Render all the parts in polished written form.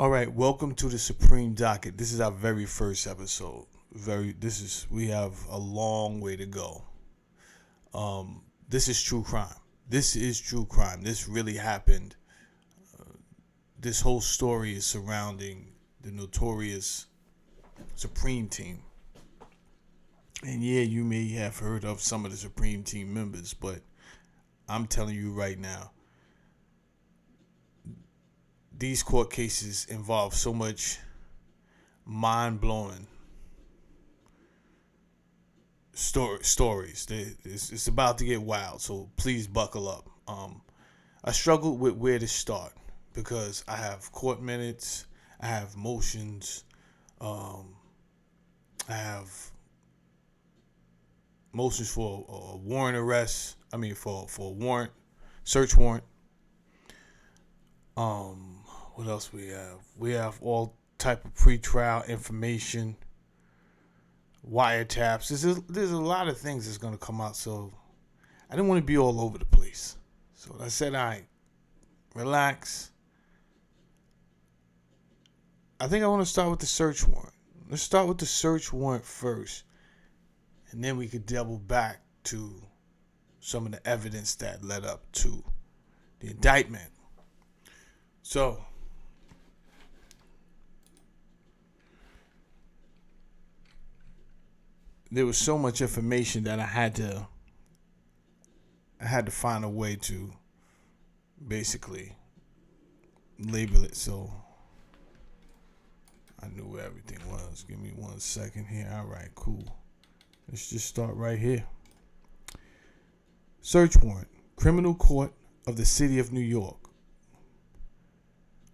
All right, welcome to the Supreme Docket. This is our very first episode. We have a long way to go. This is true crime. This is true crime. This really happened. This whole story is surrounding the notorious Supreme Team. And yeah, you may have heard of some of the Supreme Team members, but I'm telling you right now, these court cases involve so much mind-blowing stories. It's about to get wild, so please buckle up. I struggled with where to start because I have court minutes, I have motions, I have motions for a warrant arrest. For a warrant, search warrant. What else we have? We have all type of pretrial information, wiretaps. There's a lot of things that's gonna come out. So I didn't want to be all over the place. So I said, all right, relax. I think I want to start with the search warrant. Let's start with the search warrant first, and then we could double back to some of the evidence that led up to the indictment. So, there was so much information that I had to find a way to basically label it so I knew where everything was. Give me 1 second here. All right, cool. Let's just start right here. Search warrant, Criminal Court of the City of New York.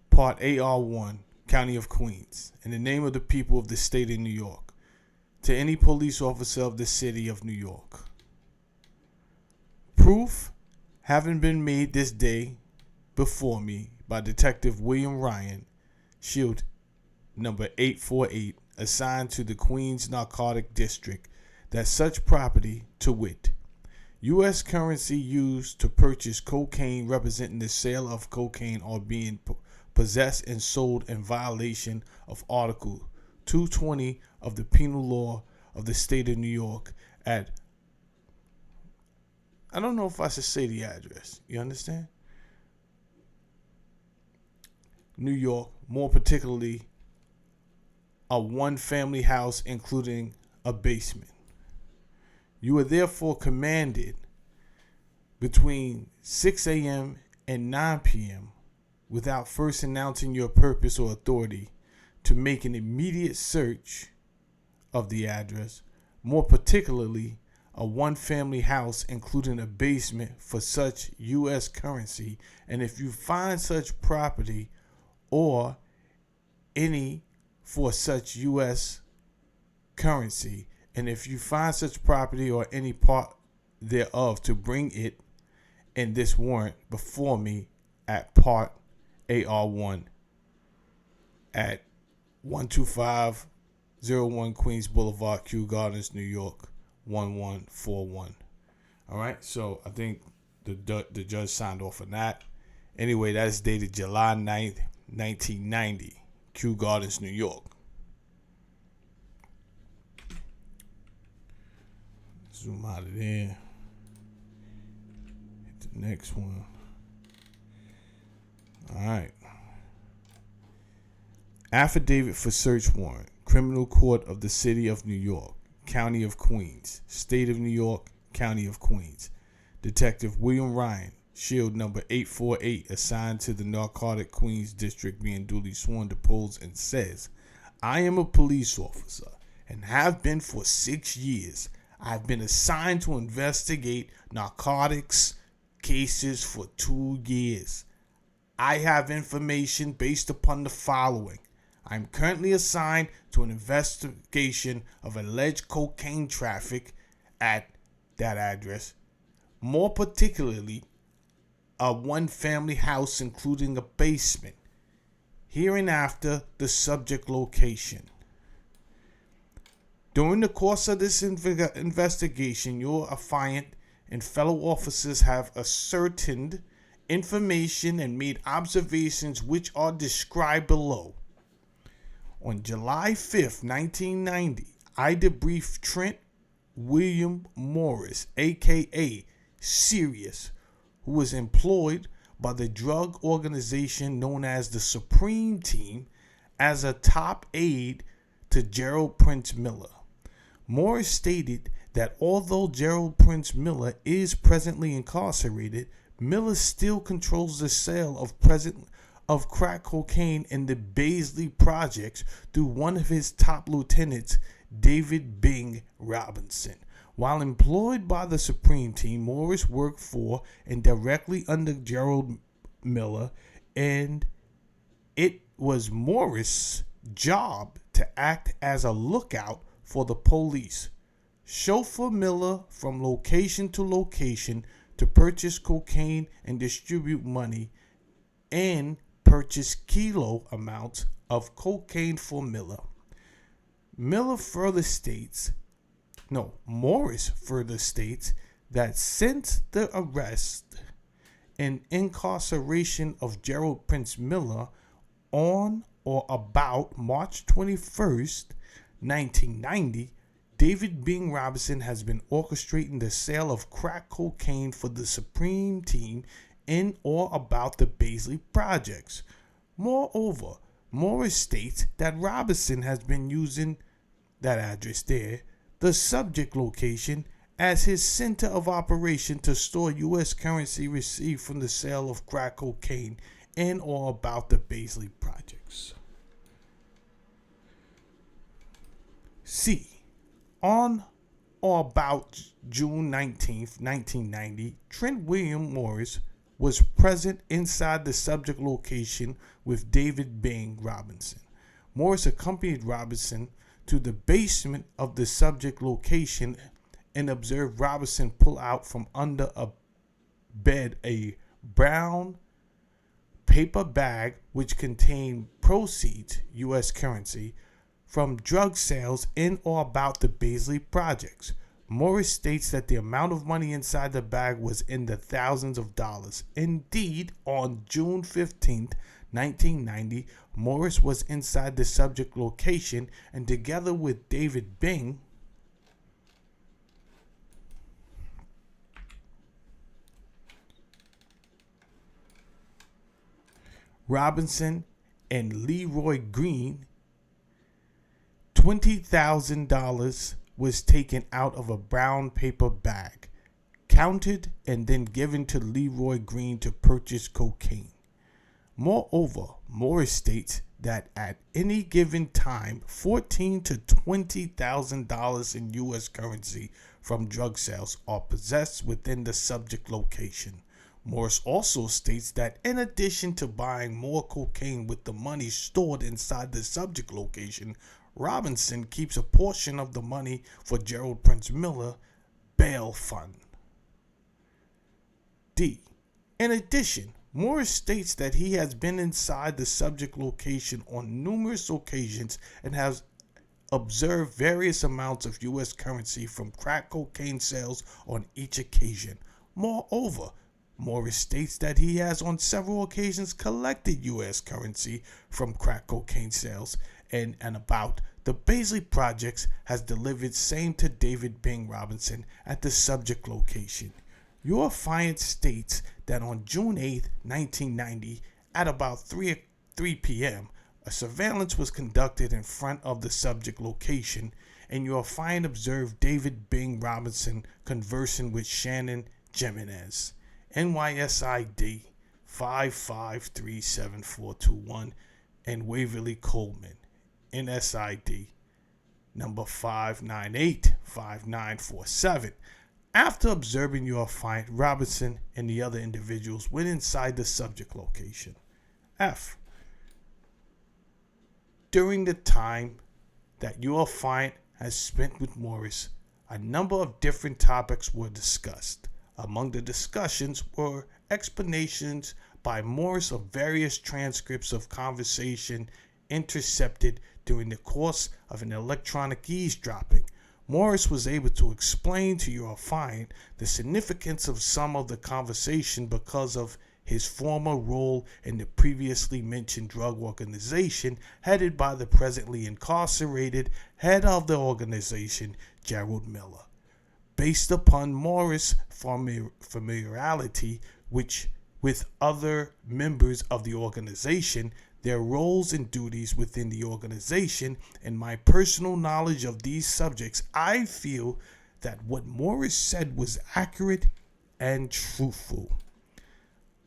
Part AR1, County of Queens, in the name of the people of the state of New York, to any police officer of the city of New York. Proof having been made this day before me by Detective William Ryan, Shield number 848, assigned to the Queens Narcotic District, that such property, to wit, U.S. currency used to purchase cocaine representing the sale of cocaine or being possessed and sold in violation of Article 220 of the Penal Law of the State of New York at, I don't know if I should say the address, you understand? New York, more particularly a one-family house including a basement. You are therefore commanded between 6 a.m. and 9 p.m. without first announcing your purpose or authority to make an immediate search of the address, more particularly a one-family house including a basement for such U.S. currency, and if you find such property or any for such U.S. currency, and if you find such property or any part thereof, to bring it in this warrant before me at Part AR1 at 12501 Queens Boulevard, Kew Gardens, New York, 1141. All right, so I think the judge signed off on that. Anyway, that is dated July 9th, 1990, Kew Gardens, New York. Zoom out of there. Hit the next one. All right. Affidavit for search warrant, Criminal Court of the City of New York, County of Queens, State of New York, County of Queens. Detective William Ryan, Shield number 848, assigned to the Narcotic Queens District, being duly sworn, deposed, and says, I am a police officer and have been for 6 years. I've been assigned to investigate narcotics cases for 2 years. I have information based upon the following. I'm currently assigned to an investigation of alleged cocaine traffic at that address, more particularly a one-family house including a basement, hereinafter the subject location. During the course of this investigation, your affiant and fellow officers have ascertained information and made observations which are described below. On July 5th, 1990, I debriefed Trent William Morris, aka Sirius, who was employed by the drug organization known as the Supreme Team as a top aide to Gerald Prince Miller. Morris stated that although Gerald Prince Miller is presently incarcerated, Miller still controls the sale of crack cocaine in the Baisley projects through one of his top lieutenants, David Bing Robinson. While employed by the Supreme Team, Morris worked for and directly under Gerald Miller, and it was Morris' job to act as a lookout for the police, chauffeur Miller from location to location to purchase cocaine and distribute money, and purchase kilo amounts of cocaine for Miller. Morris further states that since the arrest and incarceration of Gerald Prince Miller on or about March 21st, 1990, David Bing Robinson has been orchestrating the sale of crack cocaine for the Supreme Team in or about the Baisley projects. Moreover, Morris states that Robinson has been using that address there, the subject location, as his center of operation to store U.S. currency received from the sale of crack cocaine in or about the Baisley projects. C. On or about June 19th, 1990, Trent William Morris was present inside the subject location with David Bing Robinson. Morris accompanied Robinson to the basement of the subject location and observed Robinson pull out from under a bed a brown paper bag which contained proceeds, U.S. currency, from drug sales in or about the Baisley projects. Morris states that the amount of money inside the bag was in the thousands of dollars. Indeed, on June 15th, 1990, Morris was inside the subject location and together with David Bing, Robinson, and Leroy Green, $20,000 was taken out of a brown paper bag, counted, and then given to Leroy Green to purchase cocaine. Moreover, Morris states that at any given time, $14,000 to $20,000 in U.S. currency from drug sales are possessed within the subject location. Morris also states that in addition to buying more cocaine with the money stored inside the subject location, Robinson keeps a portion of the money for Gerald Prince Miller bail fund. D. In addition, Morris states that he has been inside the subject location on numerous occasions and has observed various amounts of U.S. currency from crack cocaine sales on each occasion. Moreover, Morris states that he has on several occasions collected U.S. currency from crack cocaine sales and about the Baisley projects, has delivered same to David Bing Robinson at the subject location. Your affiant states that on June 8, 1990, at about 3 p.m., a surveillance was conducted in front of the subject location, and your affiant observed David Bing Robinson conversing with Shannon Jimenez, NYSID 5537421, and Waverly Coleman, NSID number 5985947. After observing your affiant, Robinson and the other individuals went inside the subject location. F. During the time that your affiant has spent with Morris, a number of different topics were discussed. Among the discussions were explanations by Morris of various transcripts of conversation intercepted during the course of an electronic eavesdropping. Morris was able to explain to your affiant the significance of some of the conversation because of his former role in the previously mentioned drug organization headed by the presently incarcerated head of the organization, Gerald Miller. Based upon Morris' familiarity with other members of the organization, their roles and duties within the organization, and my personal knowledge of these subjects, I feel that what Morris said was accurate and truthful.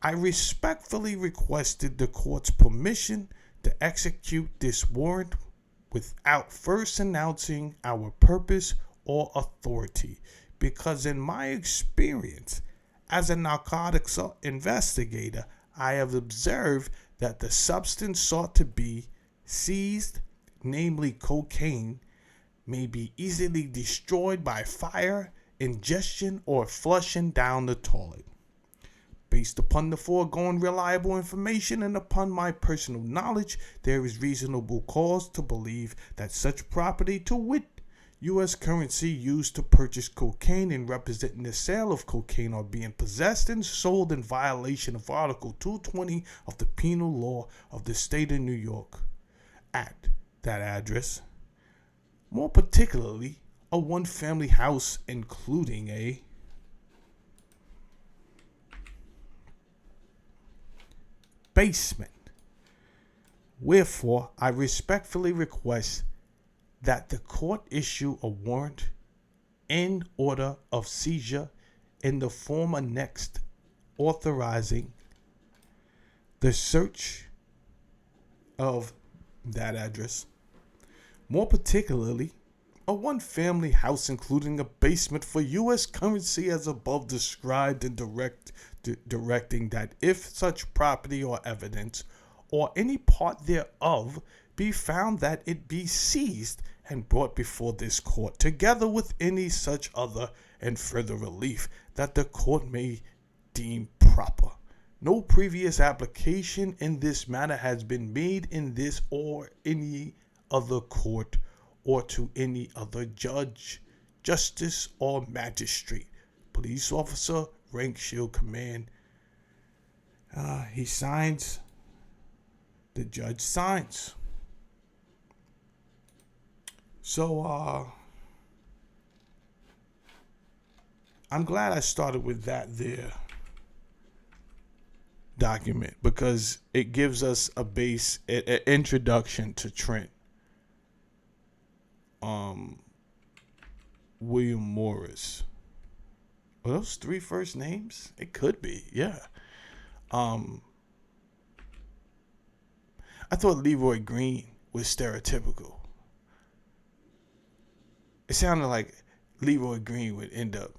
I respectfully requested the court's permission to execute this warrant without first announcing our purpose or authority, because in my experience as a narcotics investigator, I have observed that the substance sought to be seized, namely cocaine, may be easily destroyed by fire, ingestion, or flushing down the toilet. Based upon the foregoing reliable information and upon my personal knowledge, there is reasonable cause to believe that such property, to wit, U.S. currency used to purchase cocaine and representing the sale of cocaine, are being possessed and sold in violation of Article 220 of the Penal Law of the State of New York at that address. More particularly, a one-family house including a basement. Wherefore, I respectfully request that the court issue a warrant in order of seizure in the form annexed, authorizing the search of that address. More particularly, a one-family house including a basement for U.S. currency as above described, and directing that if such property or evidence or any part thereof be found, that it be seized and brought before this court, together with any such other and further relief that the court may deem proper. No previous application in this matter has been made in this or any other court, or to any other judge, justice, or magistrate, police officer, rank, shield, command. He signs. The judge signs. So, I'm glad I started with that there document, because it gives us a base, an introduction to Trent William Morris. Are those three first names? It could be, yeah. I thought Leroy Green was stereotypical. It sounded like Leroy Green would end up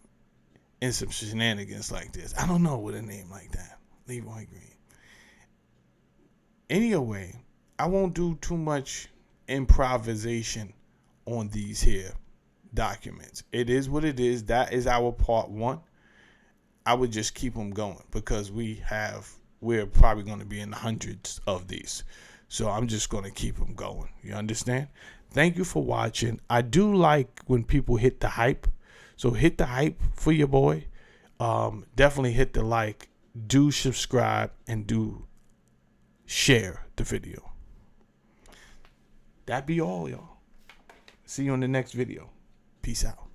in some shenanigans like this. I don't know with a name like that, Leroy Green. Anyway, I won't do too much improvisation on these here documents. It is what it is. That is our part one. I would just keep them going, because we're probably going to be in the hundreds of these. So I'm just going to keep them going. You understand? Thank you for watching. I do like when people hit the hype. So hit the hype for your boy. Definitely hit the like. Do subscribe and do share the video. That be all, y'all. See you on the next video. Peace out.